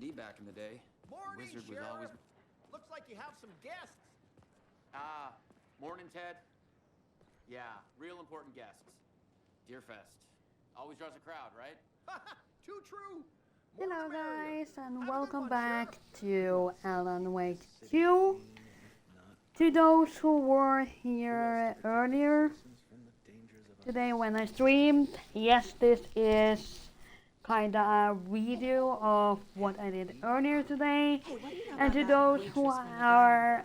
D back in the day. Morning, Wizard was Sheriff. always... Looks like you have some guests. Morning, Ted. Yeah, real important guests. Deerfest. Always draws a crowd, right? Too true. More Hello the merrier. guys, and Have a good welcome one, back Sheriff. to Alan Wake 2. To those who were here earlier today when I streamed, yes, this is kinda a redo of what I did earlier today. And to those who are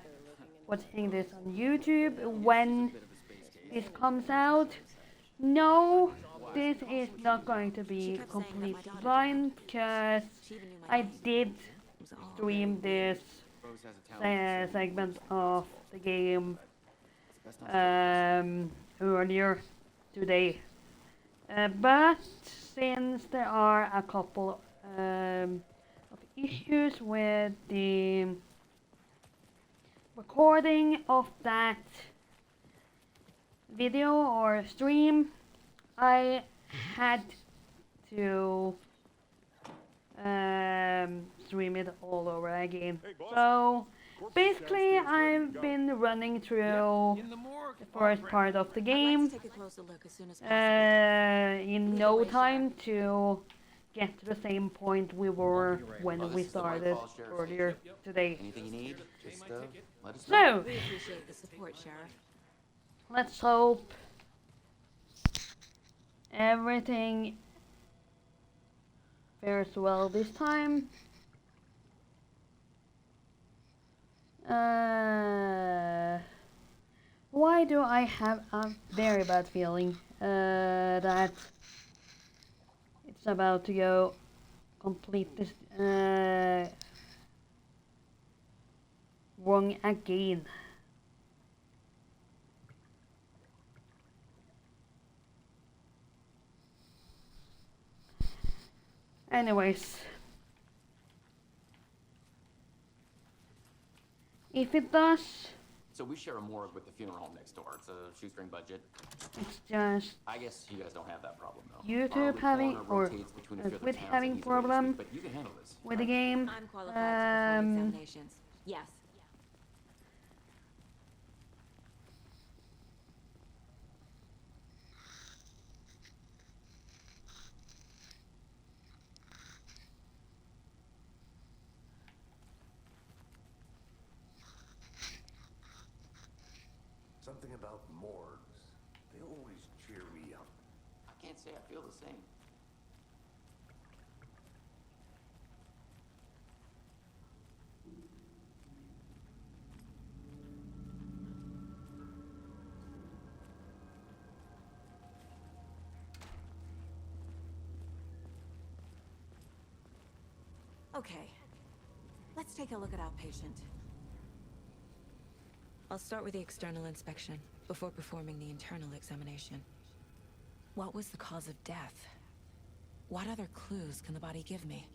watching this on YouTube, when this comes out, no, this is not going to be completely blind, because I did stream this segment of the game earlier today. But since there are a couple of issues with the recording of that video or stream, I had to stream it all over again. So basically, I've been running through the first part of the game in no time to get to the same point we were when we started earlier today. Anything you need, just let us know. So, We appreciate the support, Sheriff. let's hope everything fares well this time. Why do I have a very bad feeling that it's about to go completely wrong again? Anyways, if it does, So we share a morgue with the funeral home next door. It's a shoestring budget. it's just I guess you guys don't have that problem, though. YouTube Our having, corner or rotates between a few other with towns having that use the way to problem speak, but you can handle this. with the game. I'm qualified to perform examinations. Yes. Something about morgues. They always cheer me up. I can't say I feel the same. Okay. Let's take a look at Outpatient. I'll start with the external inspection before performing the internal examination. What was the cause of death? What other clues can the body give me?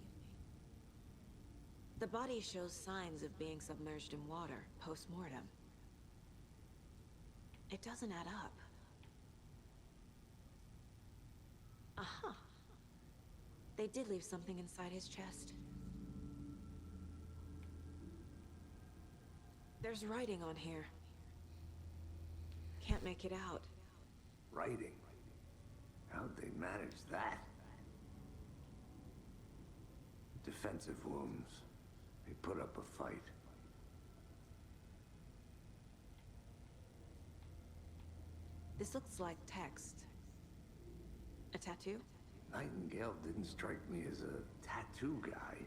The body shows signs of being submerged in water post-mortem. It doesn't add up. Aha. They did leave something inside his chest. There's writing on here. Can't make it out. Writing? How'd they manage that? Defensive wounds. They put up a fight. This looks like text. A tattoo? Nightingale didn't strike me as a tattoo guy.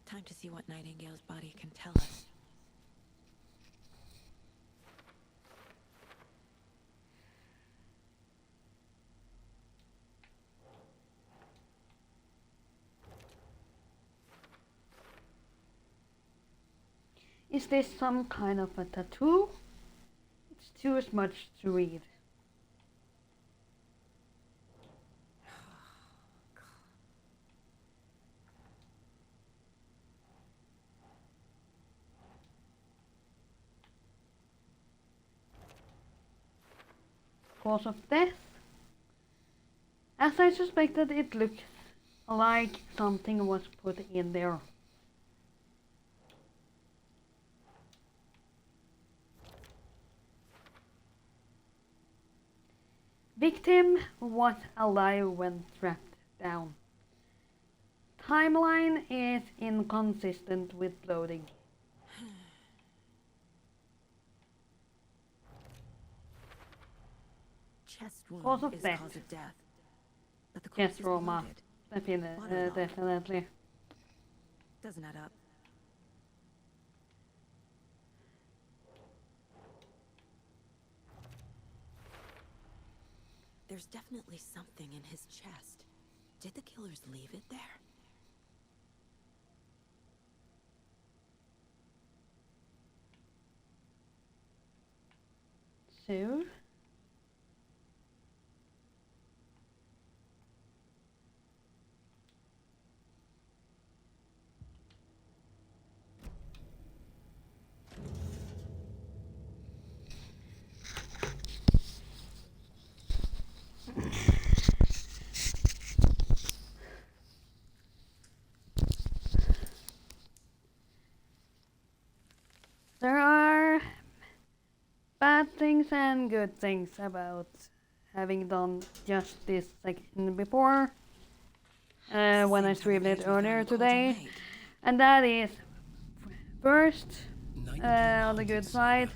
Time to see what Nightingale's body can tell us. Is this some kind of a tattoo? It's too much to read. cause of death. As I suspected, it looks like something was put in there. Victim was alive when trapped down. Timeline is inconsistent with loading. Chest wound Cause of is death. cause of death. But the corpse Chest is trauma. bloated. Definitely. Doesn't add up. There's definitely something in his chest. Did the killers leave it there? So, there are bad things and good things about having done just this section before when I streamed it earlier today, and that is first, on the good side,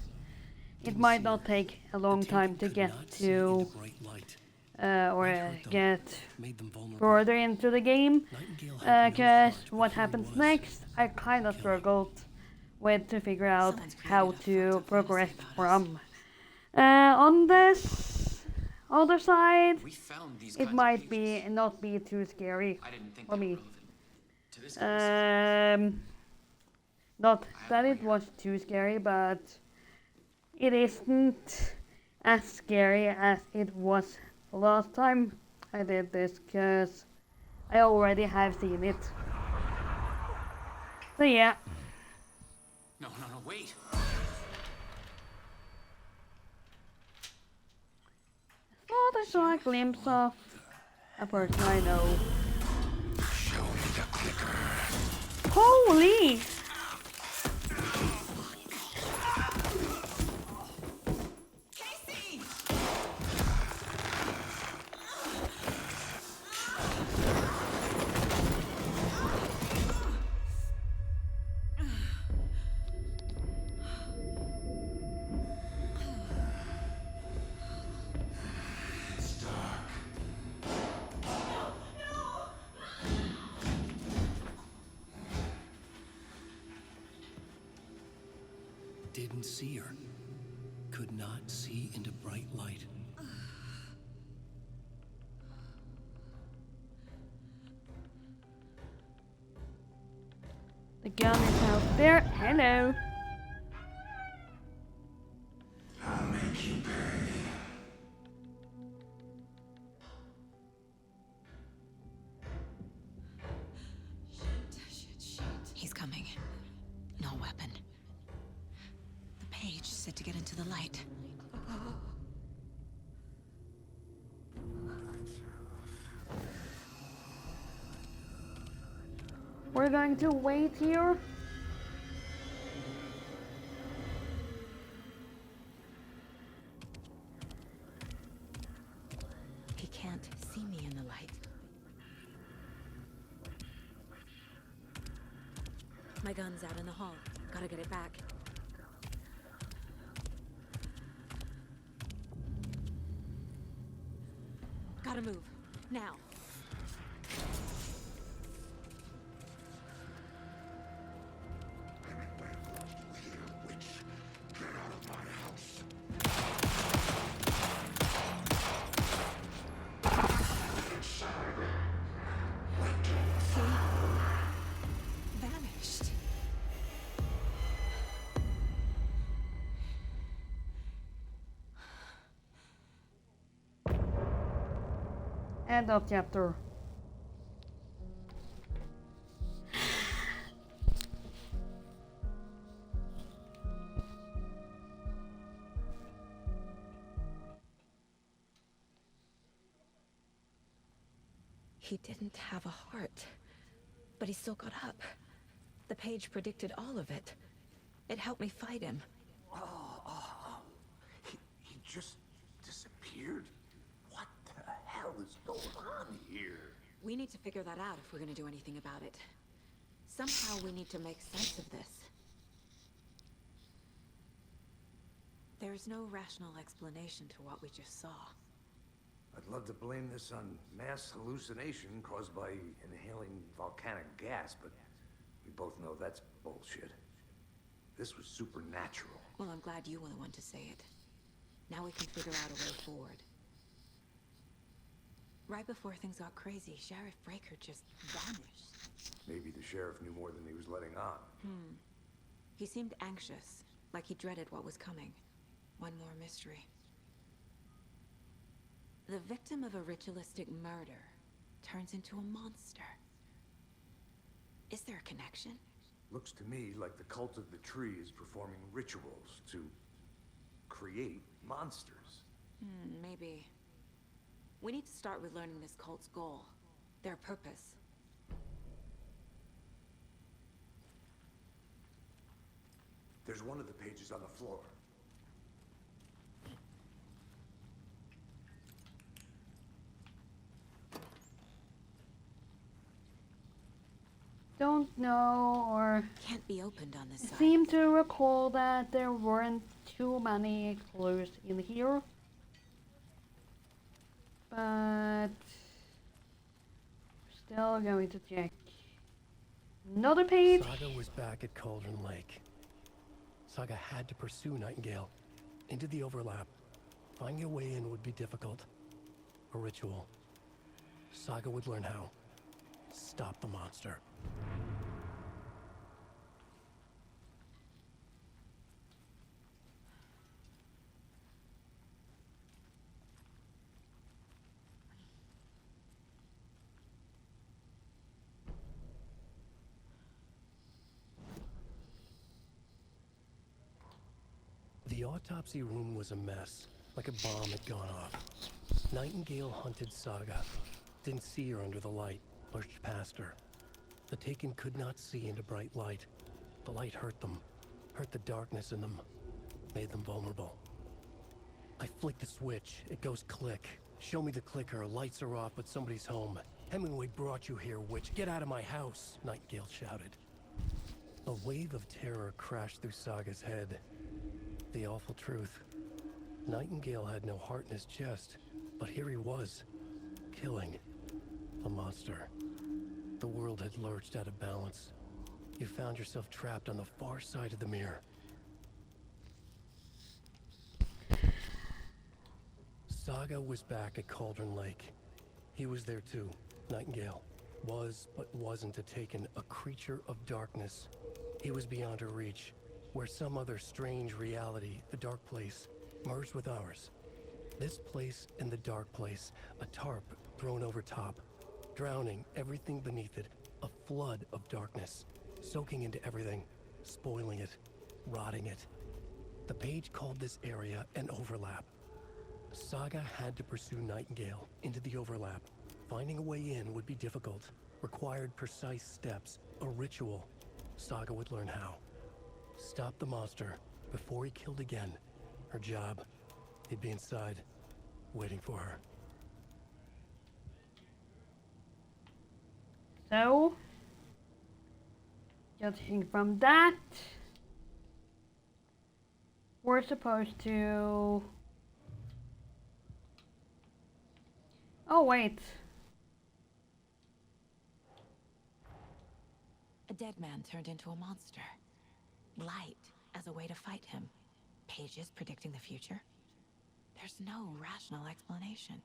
it might not take a long time to get to or get further into the game, because what happens next I kind of struggled with to figure out how to progress from. On this other side, We found these it kinds of might pages. be not be too scary I didn't think for they were me. relevant to this conversation. Not that it was too scary, but it isn't as scary as it was last time I did this, because I already have seen it. So yeah. No, wait. Thought I saw a glimpse of a person I know. Show me the clicker. Holy! Didn't see her. Could not see into bright light. The gun is out there. Hello. I'll make you pay. He's coming. No weapon. The page said to get into the light. We're going to wait here. He can't see me in the light. My gun's out in the hall. Gotta get it back. Gotta move. Now. Vanished. End of chapter. He didn't have a heart, but he still got up. The page predicted all of it. It helped me fight him. He just disappeared? What the hell is going on here? We need to figure that out if we're gonna do anything about it. Somehow we need to make sense of this. There is no rational explanation to what we just saw. I'd love to blame this on mass hallucination caused by inhaling volcanic gas, but we both know that's bullshit. This was supernatural. Well, I'm glad you were the one to say it. Now we can figure out a way forward. Right before things got crazy, Sheriff Breaker just vanished. Maybe the sheriff knew more than he was letting on. He seemed anxious, like he dreaded what was coming. One more mystery. The victim of a ritualistic murder turns into a monster. Is there a connection? Looks to me like the cult of the tree is performing rituals to create monsters. Maybe. We need to start with learning this cult's goal, their purpose. There's one of the pages on the floor. Don't know, or Can't be opened on this I side. seem to recall that there weren't too many clues in here. But still going to check. Another page. Saga was back at Cauldron Lake. Saga had to pursue Nightingale into the overlap. Finding a way in would be difficult. A ritual. Saga would learn how. Stop the monster. The autopsy room was a mess, like a bomb had gone off. Nightingale hunted Saga. Didn't see her under the light, pushed past her. The Taken could not see into bright light. The light hurt them, hurt the darkness in them, made them vulnerable. I flick the switch, it goes click. Show me the clicker, lights are off, but somebody's home. Hemingway brought you here, witch. Get out of my house, Nightingale shouted. A wave of terror crashed through Saga's head. The awful truth. Nightingale had no heart in his chest, but here he was, killing a monster. The world had lurched out of balance. You found yourself trapped on the far side of the mirror. Saga was back at Cauldron Lake. He was there too, Nightingale. Was, but wasn't a Taken, a creature of darkness. He was beyond her reach, where some other strange reality, the dark place, merged with ours. This place and the dark place, a tarp thrown over top, drowning everything beneath it, a flood of darkness, soaking into everything, spoiling it, rotting it. The page called this area an overlap. Saga had to pursue Nightingale into the overlap. Finding a way in would be difficult, required precise steps, a ritual. Saga would learn how. Stop the monster before he killed again. Her job, he'd be inside, waiting for her. So, judging from that, we're supposed to... Oh, wait. A dead man turned into a monster. Light as a way to fight him. Pages predicting the future. There's no rational explanation.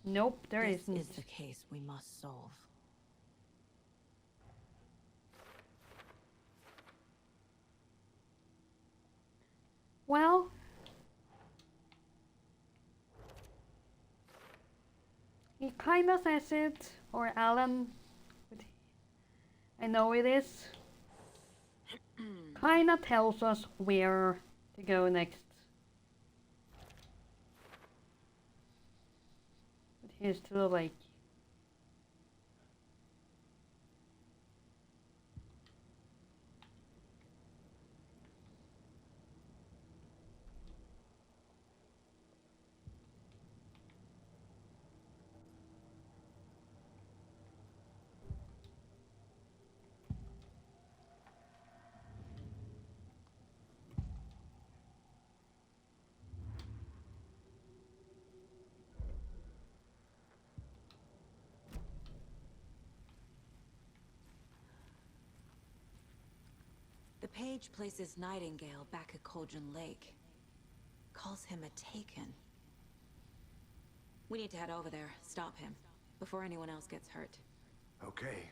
Nope, there This isn't. is the case we must solve. Well, he kinda says it, or Alan, but I know it is, kinda tells us where to go next. But here's to the lake. The page places Nightingale back at Cauldron Lake. Calls him a Taken. We need to head over there, stop him, before anyone else gets hurt. Okay.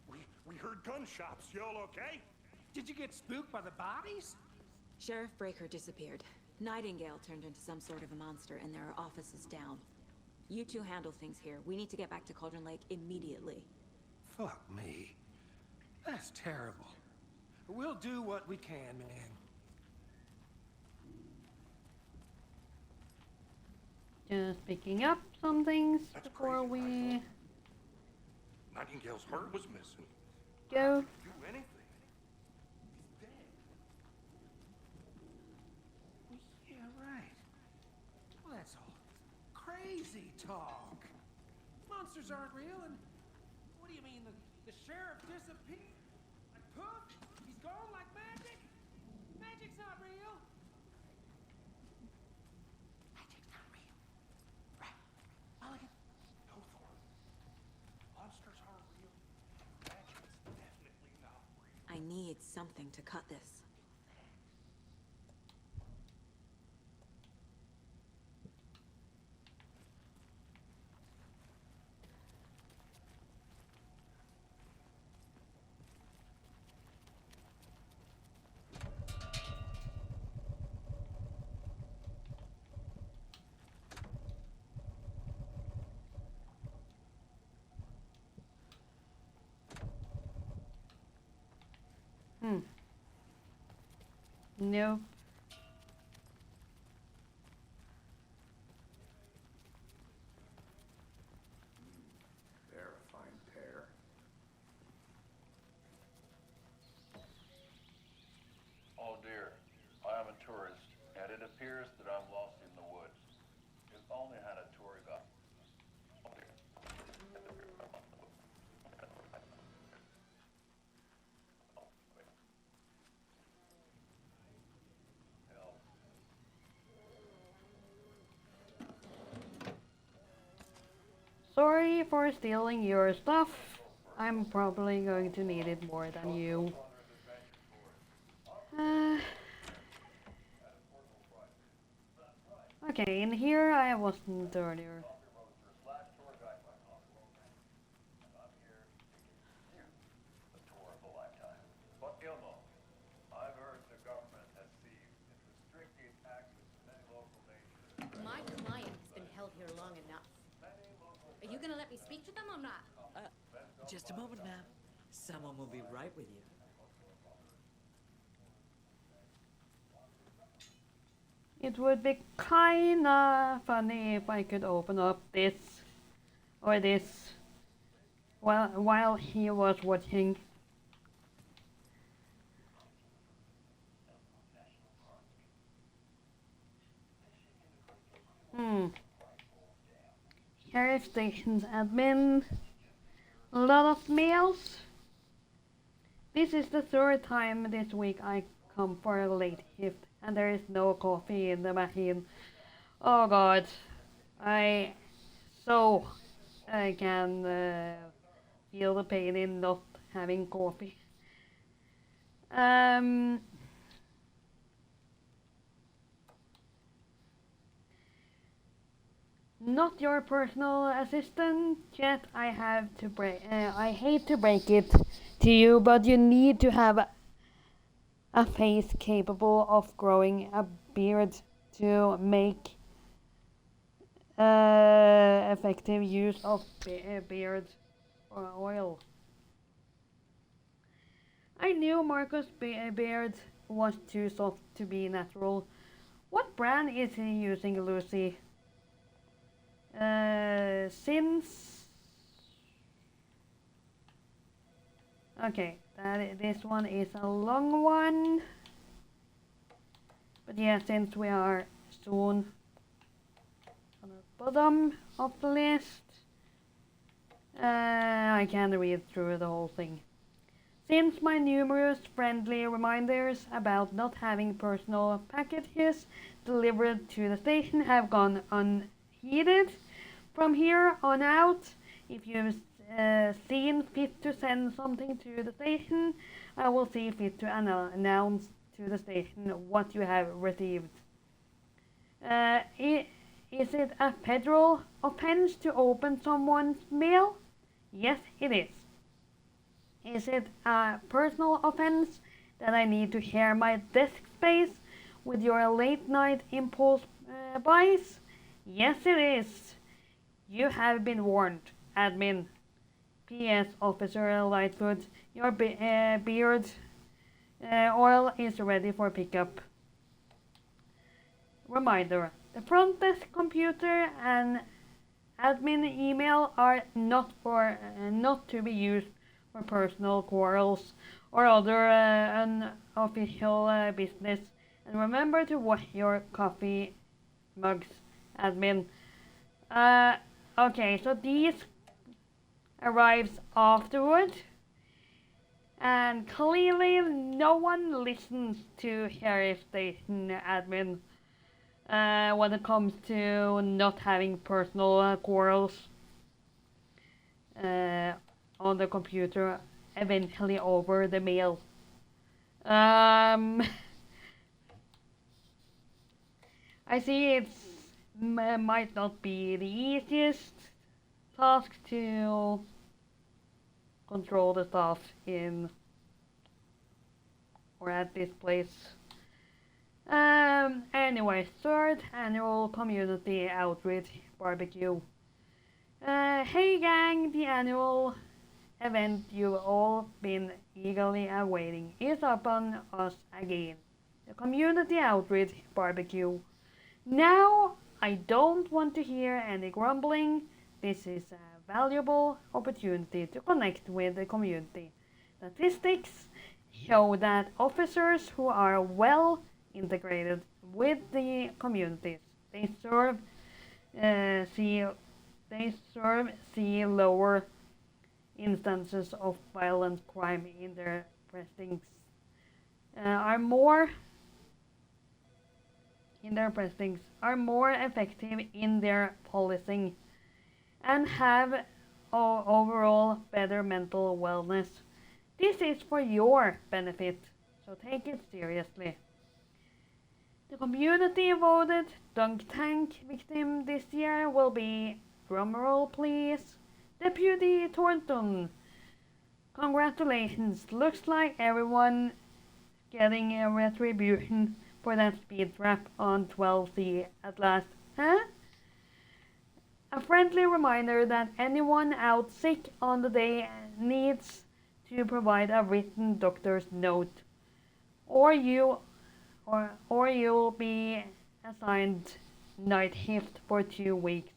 We heard gunshots. Y'all okay? Did you get spooked by the bodies? Sheriff Breaker disappeared. Nightingale turned into some sort of a monster, and there are offices down. You two handle things here. We need to get back to Cauldron Lake immediately. Fuck me. That's terrible. We'll do what we can, man. Just picking up some things That's before crazy, we Nightingale's heart was missing. go. Do anything. He's dead. Well, yeah, right. Well, that's all crazy talk. Monsters aren't real, and what do you mean the sheriff disappeared? Like poof? He's gone like magic? Magic's not real. Magic's not real. Right. Mulligan. No, Thorne. Monsters aren't real. Magic's definitely not real. I need something to cut this. Nope. They're a fine pair. Oh dear, I am a tourist, and it appears that I'm lost in the woods. If only I had a tour guide. Oh dear. Oh, wait. Help. Sorry for stealing your stuff. I'm probably going to need it more than you. Okay, in here I wasn't earlier. But Gilmo, I've heard the government has seized and restricted access to many local natures. My client has been held here long enough. Are you gonna let me speak to them or not? Just a moment, ma'am. Someone will be right with you. It would be kinda funny if I could open up this or this while he was watching. Sheriff Station's admin. A lot of mails. This is the third time this week I come for a late shift, and there is no coffee in the machine. Oh god, I can feel the pain in not having coffee. Not your personal assistant, yet I have to I hate to break it to you, but you need to have a face capable of growing a beard to make effective use of beard oil. I knew Marcus' beard was too soft to be natural. What brand is he using, Lucy? Since okay, this one is a long one, but yeah, since we are soon on the bottom of the list, I can't read through the whole thing. Since my numerous friendly reminders about not having personal packages delivered to the station have gone unheeded, heeded. From here on out, if you've seen fit to send something to the station, I will see fit to announce to the station what you have received. Is it a federal offense to open someone's mail? Yes, it is. Is it a personal offense that I need to share my desk space with your late night impulse buys? Yes, it is. You have been warned, admin. P.S. Officer Lightfoot, your beard oil is ready for pickup. Reminder, the front desk computer and admin email are not to be used for personal quarrels or other unofficial business. And remember to wash your coffee mugs, admin. Okay, so these arrives afterward, and clearly no one listens to sheriff station admin when it comes to not having personal quarrels on the computer, eventually over the mail. I see it might not be the easiest task to control the staff in or at this place. Anyway, third annual community outreach barbecue. Hey gang, the annual event you've all been eagerly awaiting is upon us again. The community outreach barbecue. Now, I don't want to hear any grumbling. This is a valuable opportunity to connect with the community. Statistics show that officers who are well integrated with the communities they serve see lower instances of violent crime in their precincts, are more effective in their policing, and have overall better mental wellness. This is for your benefit, so take it seriously. The community voted dunk tank victim this year will be, drumroll please, Deputy Thornton. Congratulations, looks like everyone getting a retribution for that speed trap on 12C at last. Huh? A friendly reminder that anyone out sick on the day needs to provide a written doctor's note, or you'll be assigned night shift for 2 weeks.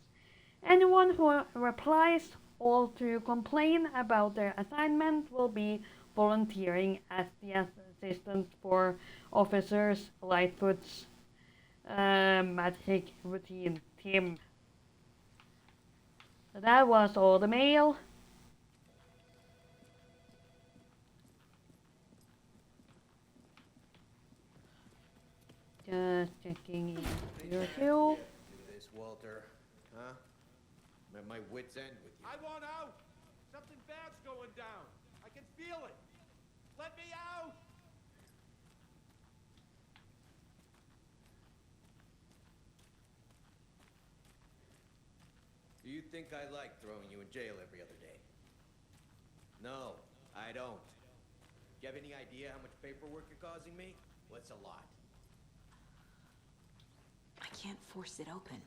Anyone who replies all to complain about their assignment will be volunteering as the assistant for Officers Lightfoot's magic routine team. So that was all the mail. Just checking in here too. Do this, Walter. Huh? I'm at my wit's end with you. I want out! Something bad's going down. I can feel it. Let me out! Do you think I like throwing you in jail every other day? No, I don't. Do you have any idea how much paperwork you're causing me? What's a lot? I can't force it open.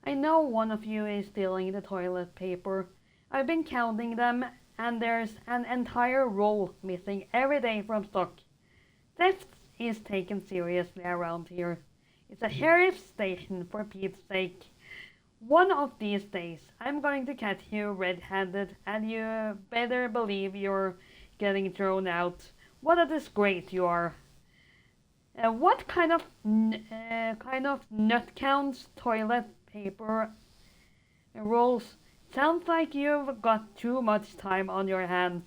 I know one of you is stealing the toilet paper. I've been counting them, and there's an entire roll missing every day from stock. Theft is taken seriously around here. It's a sheriff's station, for Pete's sake. One of these days, I'm going to catch you red-handed, and you better believe you're getting thrown out. What a disgrace you are. What kind of nut counts toilet paper Rules. Sounds like you've got too much time on your hands.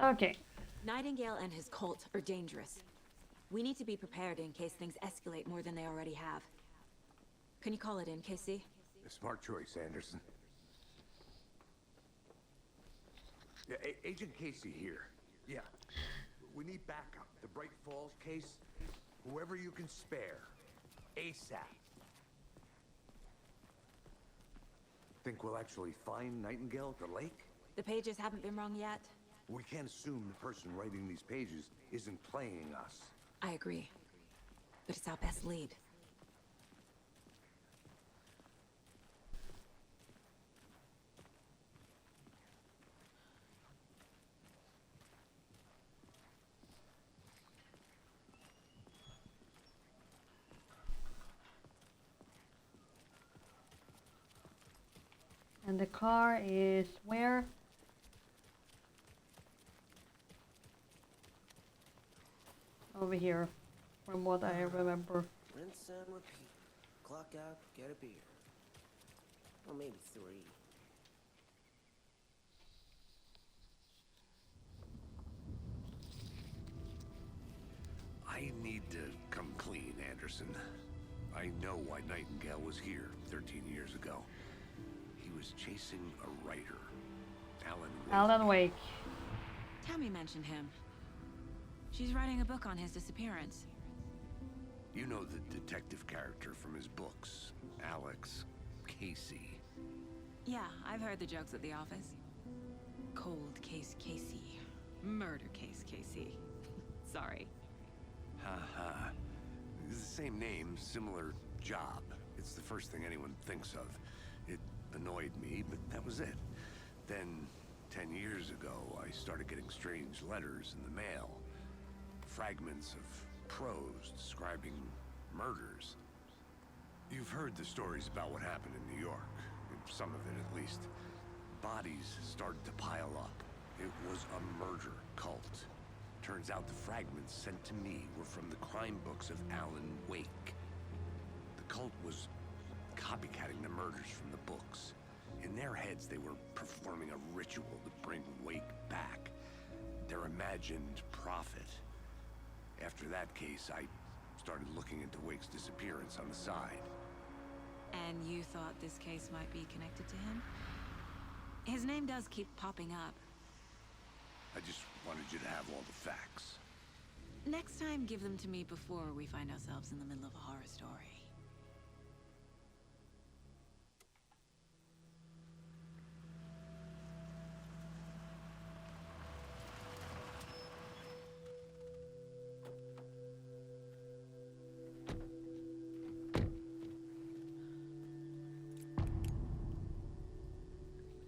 Okay. Nightingale and his cult are dangerous. We need to be prepared in case things escalate more than they already have. Can you call it in, Casey? A smart choice, Anderson. Yeah, Agent Casey here. Yeah. We need backup. The Bright Falls case, whoever you can spare. ASAP. Think we'll actually find Nightingale at the lake? The pages haven't been wrong yet. We can't assume the person writing these pages isn't playing us. I agree. But it's our best lead. And the car is where? Over here, from what I remember. Rinse and repeat. Clock out, get a beer. Or maybe 3. I need to come clean, Anderson. I know why Nightingale was here 13 years ago. He was chasing a writer, Alan Wake. Tammy mentioned him. She's writing a book on his disappearance. You know the detective character from his books, Alex Casey. Yeah, I've heard the jokes at the office. Cold case Casey. Murder case Casey. Sorry. Ha. It's the same name, similar job. It's the first thing anyone thinks of. It annoyed me, but that was it. Then, 10 years ago, I started getting strange letters in the mail. Fragments of prose describing murders. You've heard the stories about what happened in New York. Some of it, at least. Bodies started to pile up. It was a murder cult. Turns out the fragments sent to me were from the crime books of Alan Wake. The cult was copycatting the murders from the books. In their heads, they were performing a ritual to bring Wake back. Their imagined prophet. After that case, I started looking into Wake's disappearance on the side. And you thought this case might be connected to him? His name does keep popping up. I just wanted you to have all the facts. Next time, give them to me before we find ourselves in the middle of a horror story.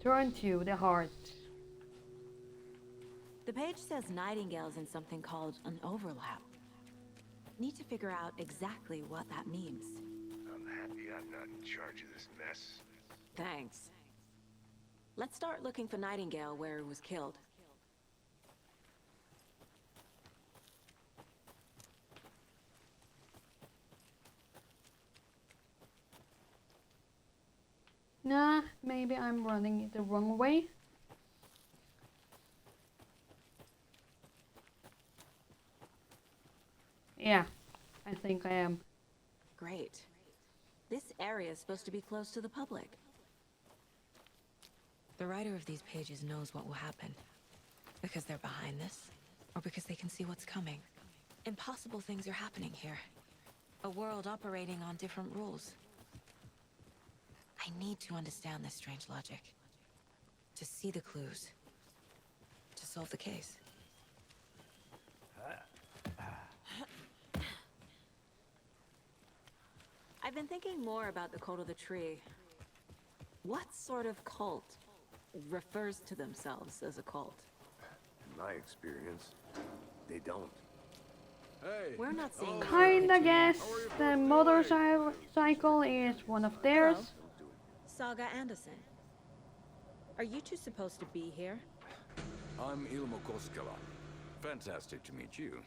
Turn to the heart. The page says Nightingale's in something called an overlap. Need to figure out exactly what that means. I'm happy I'm not in charge of this mess. Thanks. Let's start looking for Nightingale where he was killed. Nah, maybe I'm running it the wrong way. Yeah, I think I am. Great. This area is supposed to be close to the public. The writer of these pages knows what will happen. Because they're behind this, or because they can see what's coming. Impossible things are happening here. A world operating on different rules. I need to understand this strange logic. To see the clues. To solve the case. I've been thinking more about the cult of the tree. What sort of cult refers to themselves as a cult? In my experience, they don't. Hey. We're not seeing Kinda guess the motorcycle is one of theirs. Hello. Saga Anderson. Are you two supposed to be here? I'm Ilmo Koskela. Fantastic to meet you.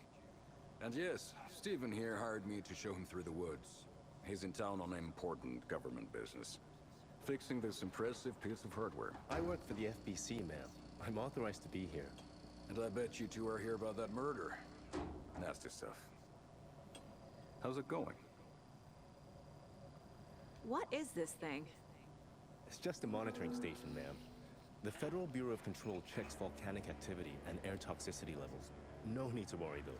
And yes, Stephen here hired me to show him through the woods. He's in town on important government business. Fixing this impressive piece of hardware. I work for the FBC, ma'am. I'm authorized to be here. And I bet you two are here about that murder. Nasty stuff. How's it going? What is this thing? It's just a monitoring station, ma'am. The Federal Bureau of Control checks volcanic activity and air toxicity levels. No need to worry, though.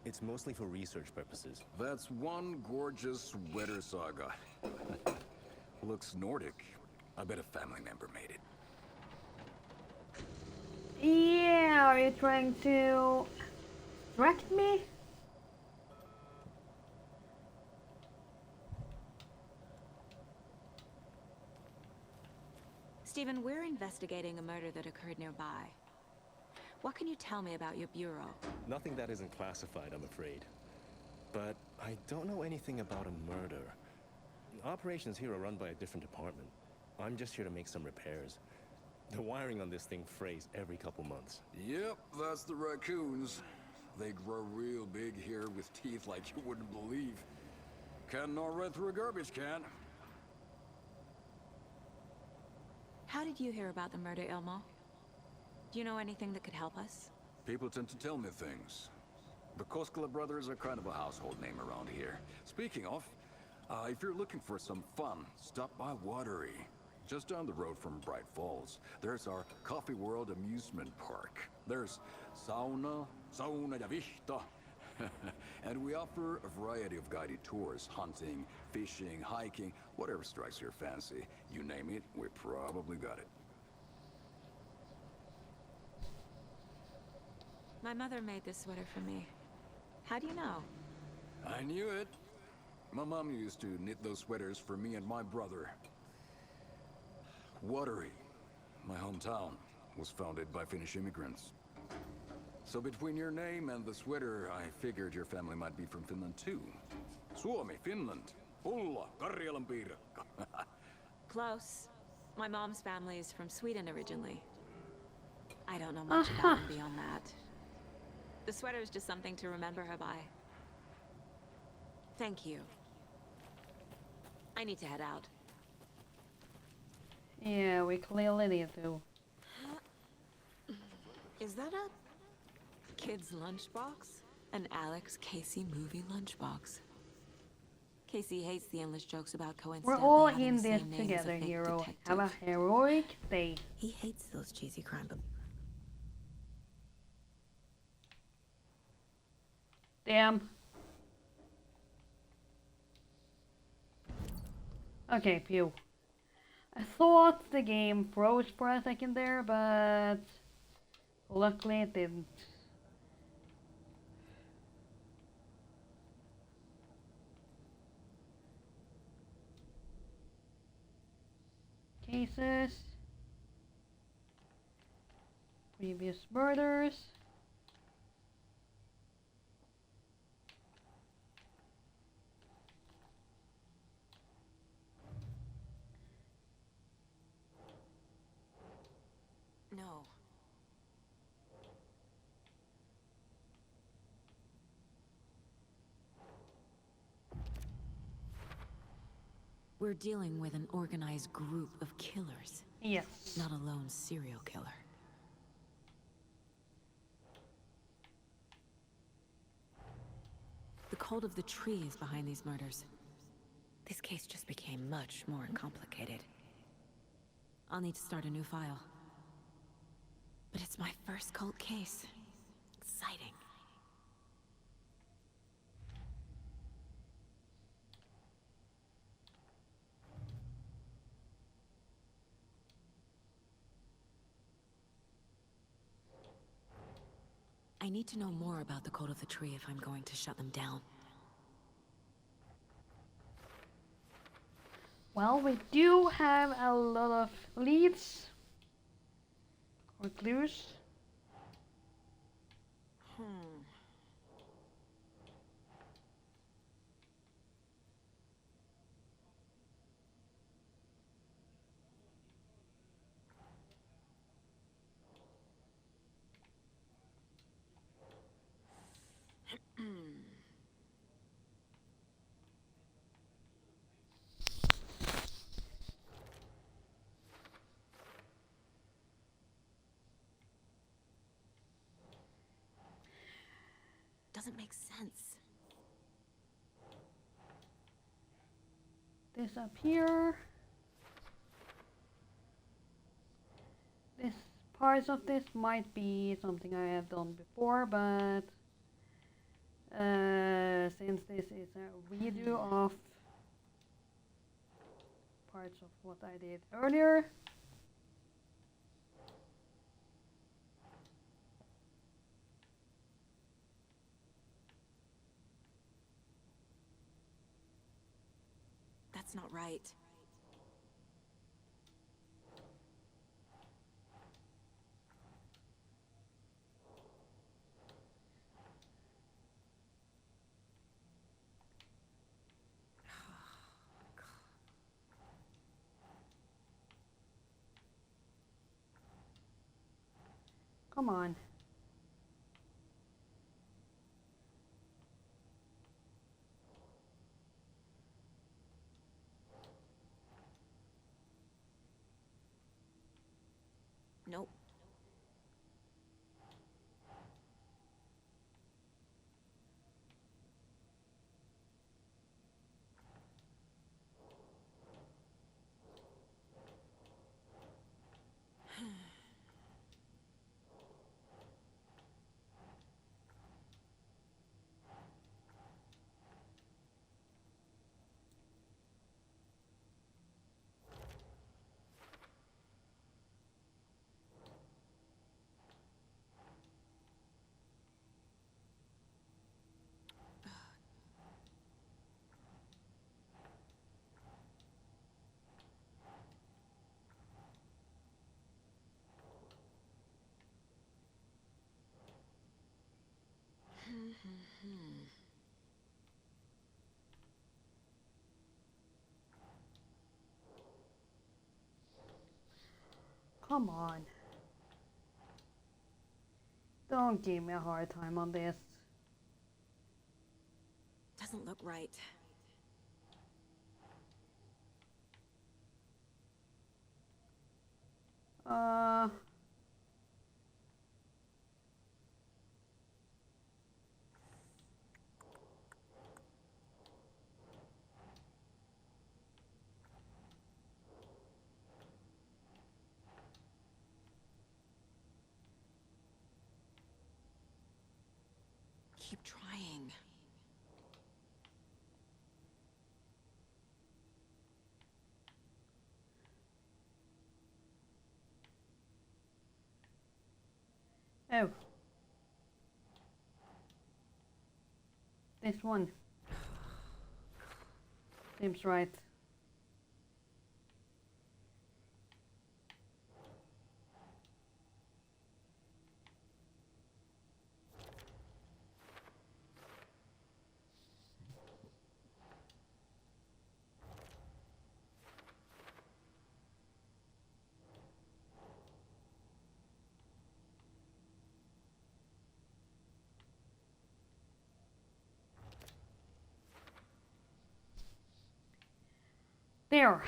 It's mostly for research purposes. That's one gorgeous weather saga. Looks Nordic. I bet a family member made it. Yeah, are you trying to distract me? Stephen, we're investigating a murder that occurred nearby. What can you tell me about your bureau? Nothing that isn't classified, I'm afraid. But I don't know anything about a murder. Operations here are run by a different department. I'm just here to make some repairs. The wiring on this thing frays every couple months. Yep, that's the raccoons. They grow real big here with teeth like you wouldn't believe. Can't gnaw right through a garbage can. How did you hear about the murder, Ilmo? Do you know anything that could help us? People tend to tell me things. The Koskela brothers are kind of a household name around here. Speaking of, if you're looking for some fun, stop by Watery. Just down the road from Bright Falls, there's our Coffee World amusement park. There's sauna ja vihta. And we offer a variety of guided tours, hunting, fishing, hiking, whatever strikes your fancy. You name it, we probably got it. My mother made this sweater for me. How do you know? I knew it. My mom used to knit those sweaters for me and my brother. Watery, my hometown, was founded by Finnish immigrants. So between your name and the sweater, I figured your family might be from Finland too. Suomi, Finland. Pulla, Karjalan piirakka. Close. My mom's family is from Sweden originally. I don't know much about them beyond that. The sweater is just something to remember her by. Thank you. I need to head out. Yeah, we clearly need to. Is that a kid's lunchbox? An Alex Casey movie lunchbox. Casey hates the endless jokes about coincidence. We're all in this together, hero. Have a heroic day. He hates those cheesy crime books. Damn. Okay, phew. I thought the game froze for a second there, but luckily it didn't. Cases. Previous murders. No. We're dealing with an organized group of killers. Yes. Not a lone serial killer. The cult of the tree is behind these murders. This case just became much more complicated. I'll need to start a new file. But it's my first cult case. Exciting. I need to know more about the cult of the tree if I'm going to shut them down. Well, we do have a lot of leads or clues. doesn't make sense. This up here. This parts of this might be something I have done before, but since this is a redo of parts of what I did earlier, that's not right. come on. Nope. Come on. Don't give me a hard time on this. Doesn't look right. Keep trying. Oh. This one. Seems right. There.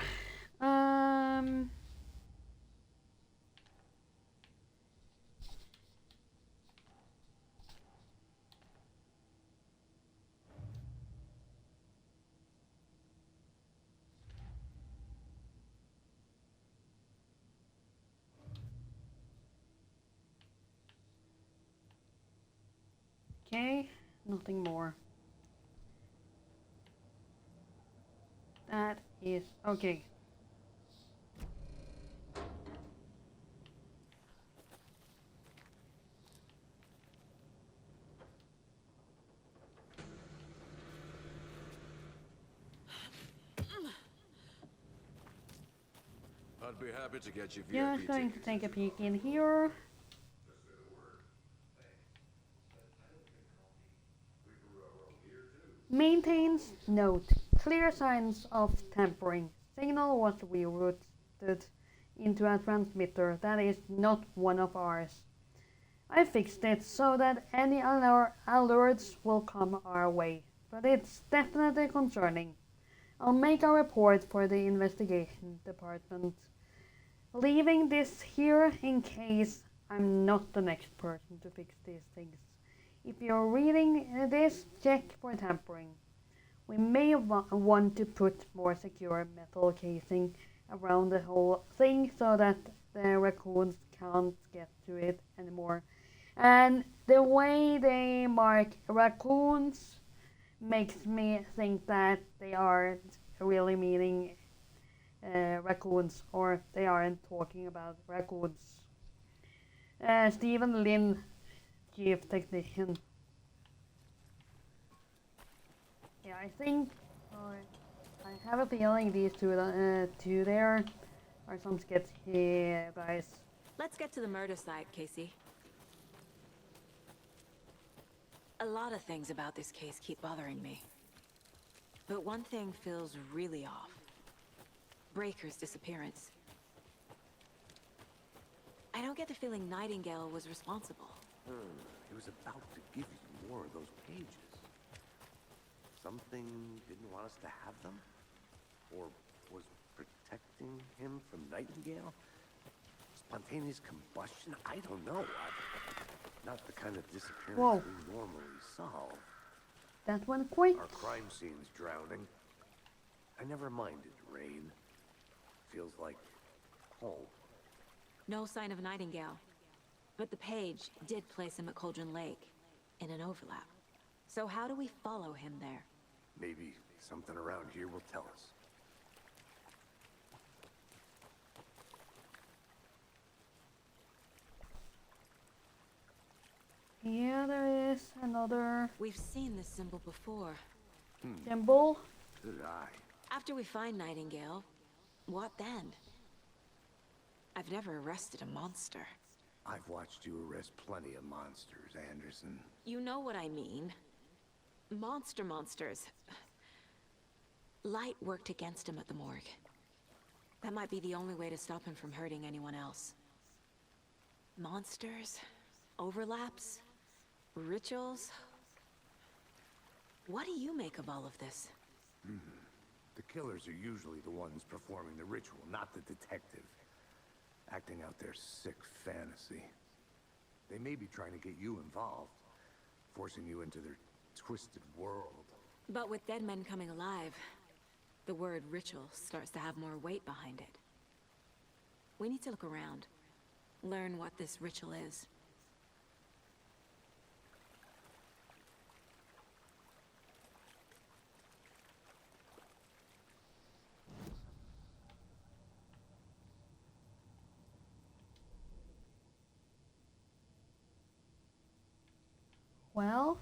Okay, nothing more. That is okay. I'd be happy to get you Just VIP going to tickets. take a peek in here. Maintains note. Clear signs of tampering. Signal was rerouted into a transmitter that is not one of ours. I fixed it so that any alerts will come our way, but it's definitely concerning. I'll make a report for the investigation department, leaving this here in case I'm not the next person to fix these things. If you're reading this, check for tampering. We may want to put more secure metal casing around the whole thing so that the raccoons can't get to it anymore. And the way they mark raccoons makes me think that they aren't really meaning raccoons, or they aren't talking about raccoons. Stephen Lynn, Chief Technician. Yeah, I think, I have a feeling these two there are some sketchy guys. Let's get to the murder site, Casey. A lot of things about this case keep bothering me. But one thing feels really off. Breaker's disappearance. I don't get the feeling Nightingale was responsible. He was about to give you more of those pages. Something didn't want us to have them? Or was protecting him from Nightingale? Spontaneous combustion? I don't know. Not the kind of disappearance we normally solve. That one quick. Our crime scene's drowning. I never minded rain. Feels like home. No sign of Nightingale. But the page did place him at Cauldron Lake, in an overlap. So how do we follow him there? Maybe something around here will tell us. Yeah, there is another... We've seen this symbol before. Symbol? Good eye. After we find Nightingale, what then? I've never arrested a monster. I've watched you arrest plenty of monsters, Anderson. You know what I mean. Monsters. Light worked against him at the morgue. That might be the only way to stop him from hurting anyone else. Monsters? Overlaps? Rituals? What do you make of all of this? The killers are usually the ones performing the ritual, not the detective. Acting out their sick fantasy. They may be trying to get you involved, forcing you into their twisted world. But with dead men coming alive, the word ritual starts to have more weight behind it. We need to look around, learn what this ritual is. Well...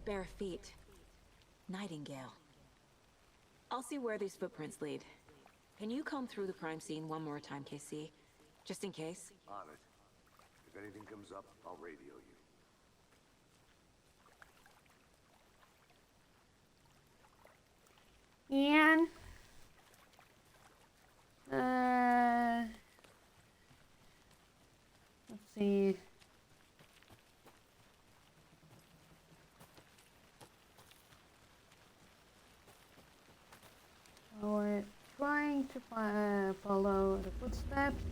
Bare feet. Nightingale. I'll see where these footprints lead. Can you comb through the crime scene one more time, KC? Just in case? On it. If anything comes up, I'll radio you. And... let's see... We're trying to follow the footsteps.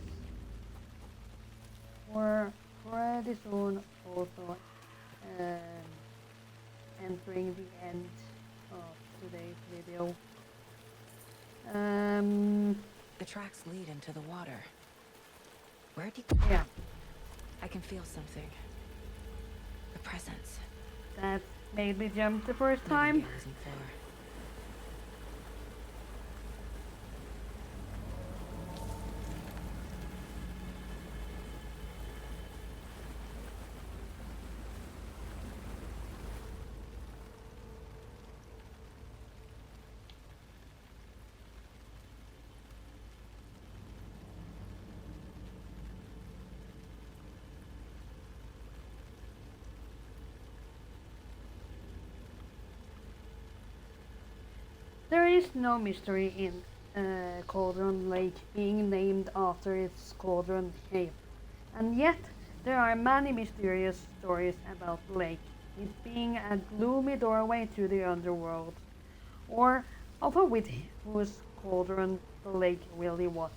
We're pretty soon also entering the end of today's video. The tracks lead into the water. Where'd you... Yeah. I can feel something. The presence. That made me jump the first time. Nightingale isn't far. There is no mystery in Cauldron Lake being named after its cauldron shape, and yet there are many mysterious stories about the lake, it being a gloomy doorway to the underworld, or of a witch whose cauldron the lake really was.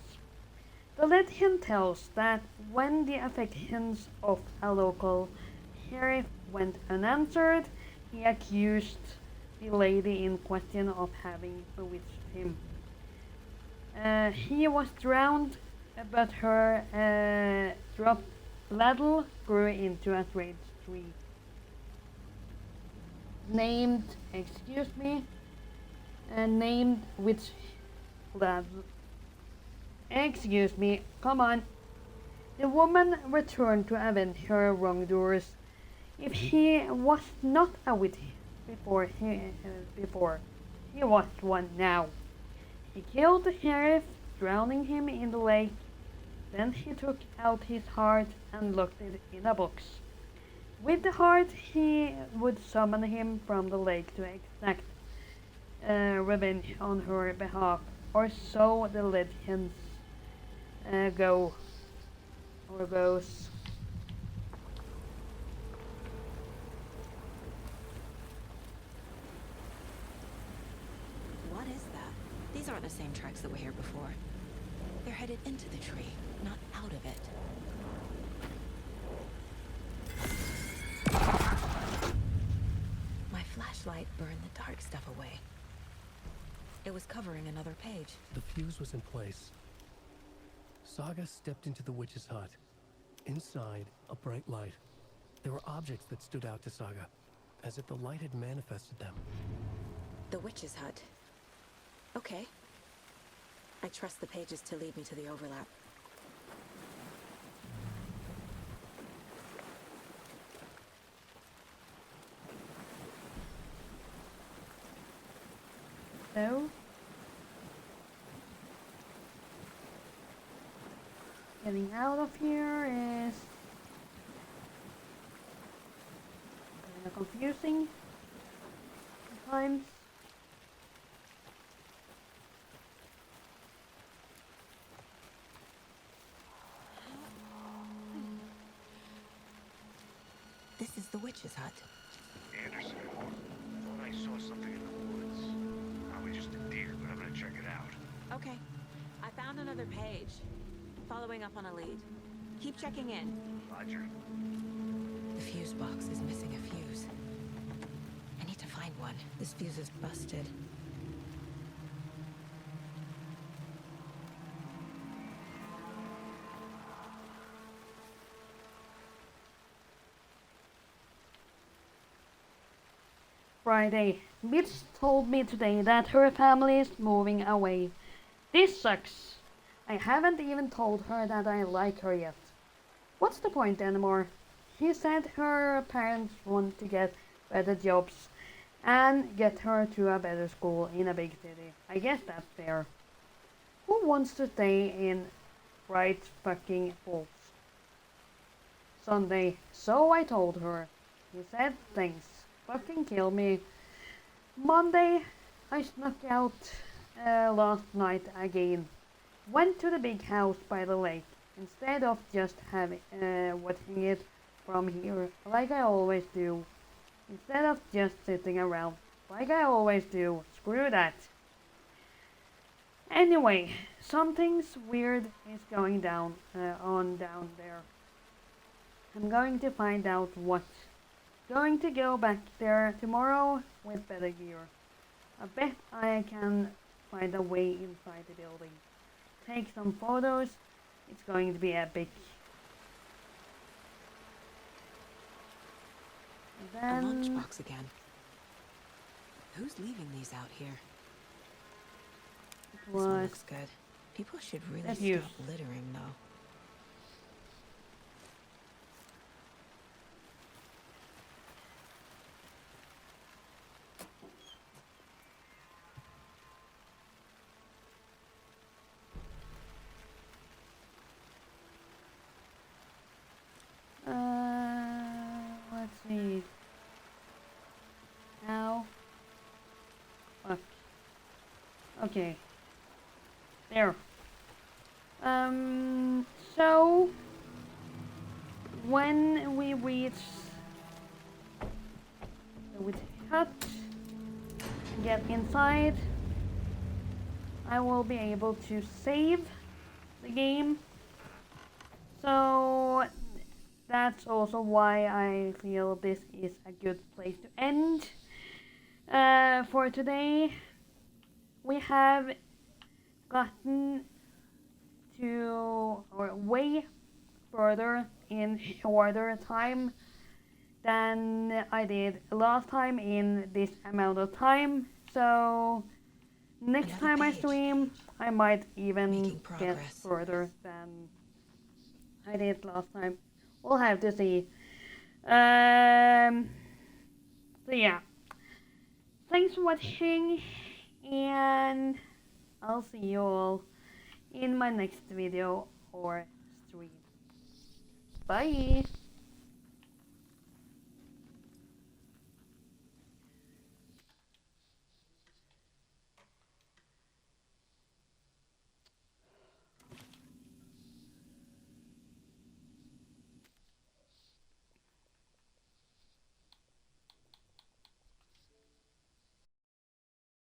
The legend tells that when the affections of a local sheriff went unanswered, he accused the lady in question of having bewitched him. He was drowned, but her dropped ladle grew into a great tree. Named witch ladle. Excuse me, come on. The woman returned to avenge her wrongdoers. If he was not a witch before, he was one now. He killed the sheriff, drowning him in the lake. Then he took out his heart and locked it in a box. With the heart, he would summon him from the lake to exact revenge on her behalf, or so the legends goes. What is that? These aren't the same tracks that were here before. They're headed into the tree, not out of it. My flashlight burned the dark stuff away. It was covering another page. The fuse was in place. Saga stepped into the witch's hut. Inside, a bright light. There were objects that stood out to Saga, as if the light had manifested them. The witch's hut. Okay. I trust the pages to lead me to the overlap. So, getting out of here is kind of confusing at times. This is the witch's hut. Anderson, thought I saw something in the woods. Probably just a deer, but I'm gonna check it out. Okay. I found another page. Following up on a lead. Keep checking in. Roger. The fuse box is missing a fuse. I need to find one. This fuse is busted. Friday. Mitch told me today that her family is moving away. This sucks. I haven't even told her that I like her yet. What's the point anymore? She said her parents want to get better jobs and get her to a better school in a big city. I guess that's fair. Who wants to stay in Bright fucking Falls? Sunday. So I told her. She said thanks. Fucking kill me. Monday, I snuck out last night again. Went to the big house by the lake instead of just watching it from here like I always do. Instead of just sitting around like I always do. Screw that. Anyway, something's weird is going down down there. I'm going to find out what. Going to go back there tomorrow with better gear. I bet I can find a way inside the building. Take some photos. It's going to be epic. A Then lunchbox again. Who's leaving these out here? it This one was looks good. People should really That's stop you. littering, though. let's see. Now, fuck. Okay. There. So when we reach the witch hut, get inside, I will be able to save the game. So that's also why I feel this is a good place to end. For today, we have gotten to, or way further in shorter time than I did last time in this amount of time. So next time I stream, I might even get further than I did last time. We'll have to see. So yeah. Thanks for watching, and I'll see you all in my next video or stream. Bye!